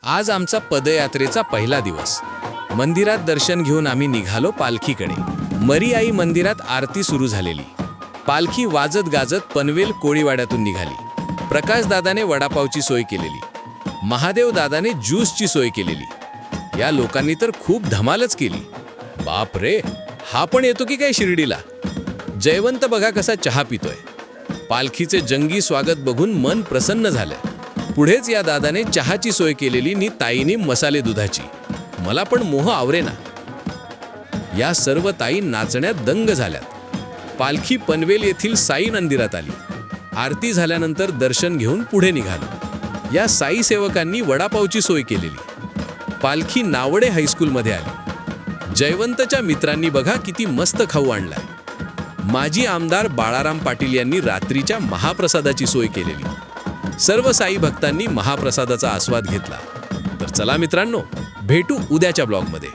आज आमचा पदयात्रेचा पहिला दिवस. मंदिरात दर्शन घेऊन आम्ही निघालो पालखीकडे. मरी आई मंदिरात आरती सुरू झालेली. पालखी वाजत गाजत पनवेल कोळीवाड्यातून निघाली. प्रकाशदादाने वडापावची सोय केलेली. महादेव दादाने ज्यूसची सोय केलेली. या लोकांनी तर खूप धमालच केली. बाप रे, हा पण येतो की काय शिर्डीला? जयवंत बघा कसा चहा पितोय. पालखीचे जंगी स्वागत बघून मन प्रसन्न झालं. पुढेच या दादाने चहाची सोय केलेली नि ताईनी मसाले दुधाची. मला पण मोह आवरेना. या सर्व ताई नाचण्यात दंग झाल्यात. पालखी पनवेल येथील साई मंदिरात आली. आरती झाल्यानंतर दर्शन घेऊन पुढे निघालो. या साई सेवकांनी वडापावची सोय केलेली. पालखी नावडे हायस्कूलमध्ये आली. जयवंतच्या मित्रांनी बघा किती मस्त खाऊ आणलाय. माजी आमदार बाळाराम पाटील यांनी रात्रीच्या महाप्रसादाची सोय केलेली. सर्व साई भक्तांनी महाप्रसादाचा आस्वाद घेतला. तर चला मित्रांनो, भेटू उद्याच्या ब्लॉगमध्ये.